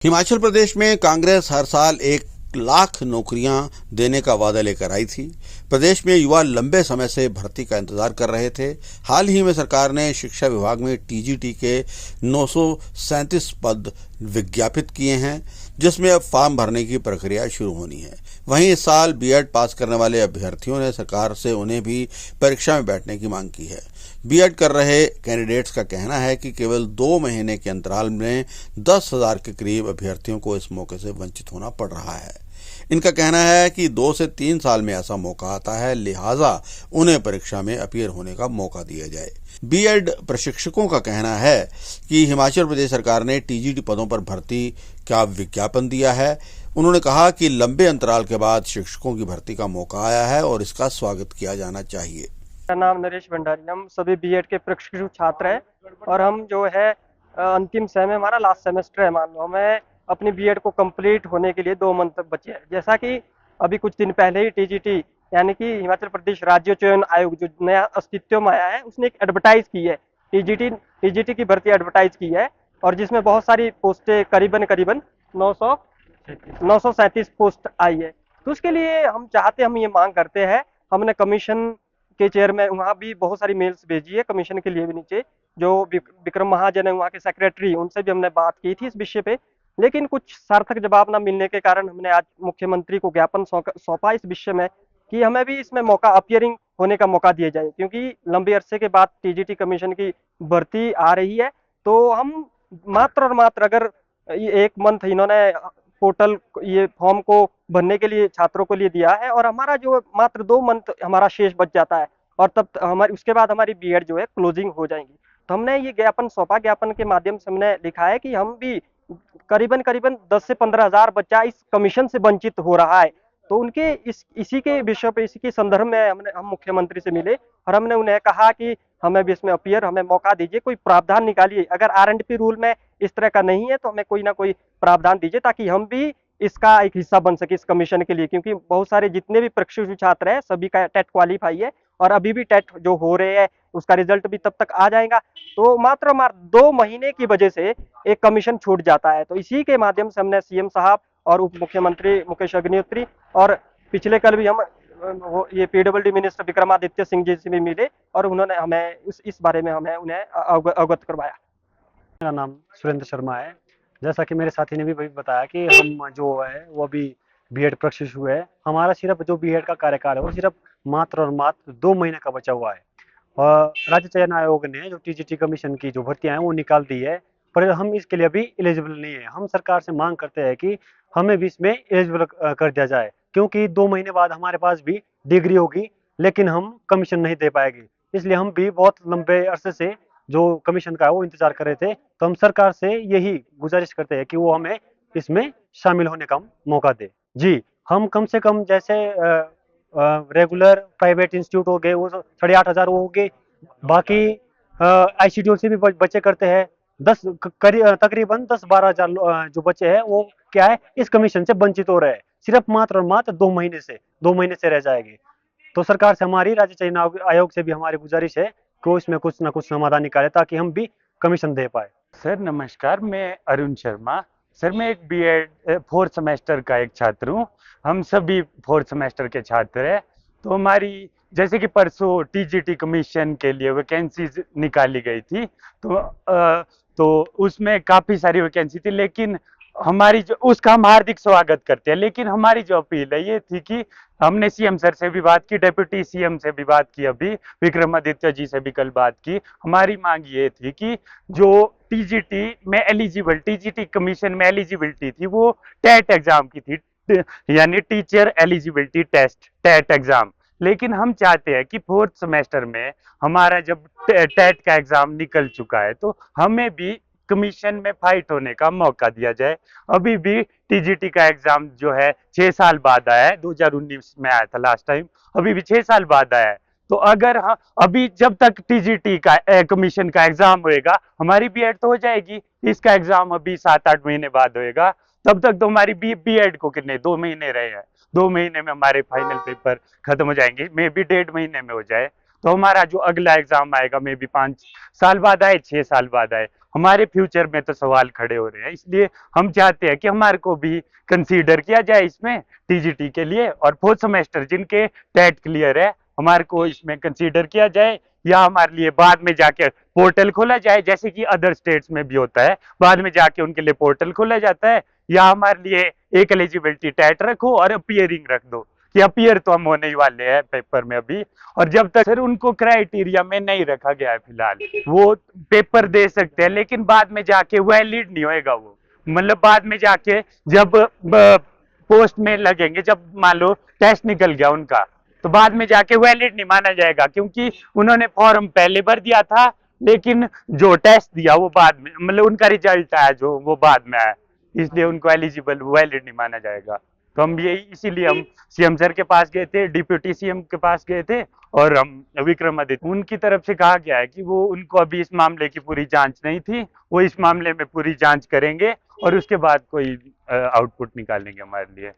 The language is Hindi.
हिमाचल प्रदेश में कांग्रेस हर साल 1 लाख नौकरियां देने का वादा लेकर आई थी। प्रदेश में युवा लंबे समय से भर्ती का इंतजार कर रहे थे। हाल ही में सरकार ने शिक्षा विभाग में टीजीटी के 937 पद विज्ञापित किए हैं, जिसमें अब फॉर्म भरने की प्रक्रिया शुरू होनी है। वहीं इस साल बीएड पास करने वाले अभ्यर्थियों ने सरकार से उन्हें भी परीक्षा में बैठने की मांग की है। बीएड कर रहे कैंडिडेट्स का कहना है कि केवल 2 महीने के अंतराल में 10,000 के करीब अभ्यर्थियों को इस मौके से वंचित होना पड़ रहा है। इनका कहना है कि 2 से 3 साल में ऐसा मौका आता है, लिहाजा उन्हें परीक्षा में अपीयर होने का मौका दिया जाए। बीएड प्रशिक्षकों का कहना है कि हिमाचल प्रदेश सरकार ने टीजीटी पदों पर भर्ती का विज्ञापन दिया है। उन्होंने कहा कि लंबे अंतराल के बाद शिक्षकों की भर्ती का मौका आया है और इसका स्वागत किया जाना चाहिए। मेरा नाम नरेश भंडारी, हम सभी बीएड के प्रशिक्षु छात्र हैं और हम जो है अंतिम सेम हमारा लास्ट सेमेस्टर है। मान लो हमें अपनी बीएड को कंप्लीट होने के लिए 2 मंथ तक बचे हैं। जैसा कि अभी कुछ दिन पहले ही टीजीटी यानी कि हिमाचल प्रदेश राज्य चयन आयोग जो नया अस्तित्व में आया है, उसने एक एडवर्टाइज की है, टीजीटी की भर्ती एडवर्टाइज की है और जिसमें बहुत सारी पोस्टें करीबन 937 पोस्ट आई है। तो उसके लिए हम ये मांग करते हैं, हमने कमीशन के चेयर में वहाँ भी बहुत सारी मेल्स भेजी है, कमीशन के लिए भी नीचे जो विक्रम महाजन है वहाँ के सेक्रेटरी, उनसे भी हमने बात की थी इस विषय पे, लेकिन कुछ सार्थक जवाब न मिलने के कारण हमने आज मुख्यमंत्री को ज्ञापन सौंपा इस विषय में कि हमें भी इसमें मौका अपीयरिंग होने का मौका दिया जाए, क्योंकि लंबे अरसे के बाद टीजीटी कमीशन की भर्ती आ रही है। तो हम मात्र और मात्र अगर 1 मंथ इन्होंने पोर्टल ये फॉर्म को भरने के लिए छात्रों को लिए दिया है और हमारा जो मात्र 2 मंथ हमारा शेष बच जाता है और तब हमारी उसके बाद हमारी बीएड जो है क्लोजिंग हो जाएंगी। तो हमने ये ज्ञापन सौंपा, ज्ञापन के माध्यम से हमने लिखा है कि हम भी करीबन 10 से 15,000 बच्चा इस कमीशन से वंचित हो रहा है। तो उनके इसी के विषय पे, इसी के संदर्भ में हम मुख्यमंत्री से मिले और हमने उन्हें कहा कि हमें भी इसमें अपीयर, हमें मौका दीजिए, कोई प्रावधान निकालिए। अगर आरएंडपी रूल में इस तरह का नहीं है तो हमें कोई ना कोई प्रावधान दीजिए ताकि हम भी इसका एक हिस्सा बन सके इस कमीशन के लिए, क्योंकि बहुत सारे जितने भी प्रशिक्षु छात्र हैं सभी का टेट क्वालिफाई है और अभी भी टेट जो हो रहे हैं उसका रिजल्ट भी तब तक आ जाएगा। तो मात्र 2 महीने की वजह से एक कमीशन छूट जाता है। तो इसी के माध्यम से हमने सीएम साहब और उप मुख्यमंत्री मुकेश अग्निहोत्री और पिछले कल भी हम ये पीडब्ल्यूडी मिनिस्टर विक्रमादित्य सिंह जी से भी मिले और उन्होंने हमें इस बारे में हमें उन्हें अवगत करवाया। मेरा नाम सुरेंद्र शर्मा है। जैसा कि मेरे साथी ने भी बताया कि हम जो है वो अभी बीएड प्रशिक्षु है। हमारा सिर्फ जो बीएड का कार्यकाल है वो सिर्फ मात्र और मात्र 2 महीने का बचा हुआ है और राज्य चयन आयोग ने जो टीजीटी कमीशन की जो भर्तियां हैं वो निकाल दी है, पर हम इसके लिए अभी एलिजिबल नहीं है। हम सरकार से मांग करते हैं कि हमें भी इसमें एलिजिबल कर दिया जाए, क्योंकि 2 महीने बाद हमारे पास भी डिग्री होगी लेकिन हम कमीशन नहीं दे पाएंगे। इसलिए हम भी बहुत लंबे अरसे से जो कमीशन का है वो इंतजार कर रहे थे। तो हम सरकार से यही गुजारिश करते हैं कि वो हमें इसमें शामिल होने का मौका दे। जी, हम कम से कम जैसे रेगुलर प्राइवेट इंस्टीट्यूट हो गए वो 8,500 हो गए, बाकी आईसीडीओ से भी बच्चे करते हैं। तकरीबन 10-12 हजार जो बच्चे हैं वो क्या है इस कमीशन से वंचित हो रहे हैं, सिर्फ मात्र और मात्र 2 महीने से रह जाएंगे। तो सरकार से हमारी, राज्य चयन आयोग से भी हमारी गुजारिश है कि इसमें कुछ ना कुछ समाधान निकाले ताकि हम भी कमीशन दे पाए। सर नमस्कार, मैं अरुण शर्मा। सर मैं एक बीएड 4th सेमेस्टर का एक छात्र हूँ। हम सभी 4th सेमेस्टर के छात्र हैं। तो हमारी जैसे कि परसों टीजीटी कमीशन के लिए वैकेंसीज निकाली गई थी, तो उसमें काफ़ी सारी वैकेंसी थी, लेकिन हमारी जो उसका हम हार्दिक स्वागत करते हैं। लेकिन हमारी जो अपील है ये थी कि हमने सीएम सर से भी बात की, डिप्टी सीएम से भी बात की, अभी विक्रमादित्य जी से भी कल बात की। हमारी मांग ये थी कि जो टीजीटी कमीशन में एलिजिबिलिटी थी वो टेट एग्जाम की थी, यानी teacher eligibility test, TET exam. लेकिन हम चाहते हैं कि 4th सेमेस्टर में हमारा जब टेट का एग्जाम निकल चुका है तो हमें भी कमीशन में फाइट होने का मौका दिया जाए। अभी भी टीजीटी का एग्जाम जो है 6 साल बाद आया है, 2019 में आया था लास्ट टाइम, अभी भी 6 साल बाद आया है। तो अगर अभी जब तक टीजीटी का कमीशन का एग्जाम होएगा हमारी बीएड तो हो जाएगी, इसका एग्जाम अभी 7-8 महीने बाद होएगा, तब तक तो हमारी बीएड को कितने 2 महीने रहे हैं, 2 महीने में हमारे फाइनल पेपर खत्म हो जाएंगे, मे बी 1.5 महीने में हो जाए। तो हमारा जो अगला एग्जाम आएगा मे बी 5 साल बाद आए, 6 साल बाद आए। हमारे फ्यूचर में तो सवाल खड़े हो रहे हैं। इसलिए हम चाहते हैं कि हमारे को भी कंसीडर किया जाए इसमें टीजीटी के लिए, और फोर्थ सेमेस्टर जिनके टेट क्लियर है हमारे को इसमें कंसीडर किया जाए, या हमारे लिए बाद में जाके पोर्टल खोला जाए जैसे कि अदर स्टेट्स में भी होता है, बाद में जाके उनके लिए पोर्टल खोला जाता है, या हमारे लिए एक एलिजिबिलिटी टेट रखो और अपीयरिंग रख दो कि अपीयर तो हम होने ही वाले हैं पेपर में अभी। और जब तक सर उनको क्राइटेरिया में नहीं रखा गया है फिलहाल, वो पेपर दे सकते हैं लेकिन बाद में जाके वैलिड नहीं होएगा वो, मतलब बाद में जाके जब पोस्ट में लगेंगे, जब मान लो टेस्ट निकल गया उनका, तो बाद में जाके वैलिड नहीं माना जाएगा, क्योंकि उन्होंने फॉर्म पहले भर दिया था लेकिन जो टेस्ट दिया वो बाद में, मतलब उनका रिजल्ट आया जो वो बाद में आया, इसलिए उनको एलिजिबल वैलिड नहीं माना जाएगा। तो हम ये इसीलिए हम सीएम सर के पास गए थे, डिप्यूटी सीएम के पास गए थे, और हम विक्रमादित्य, उनकी तरफ से कहा गया है कि वो उनको अभी इस मामले की पूरी जांच नहीं थी, वो इस मामले में पूरी जांच करेंगे और उसके बाद कोई आउटपुट निकालेंगे हमारे लिए।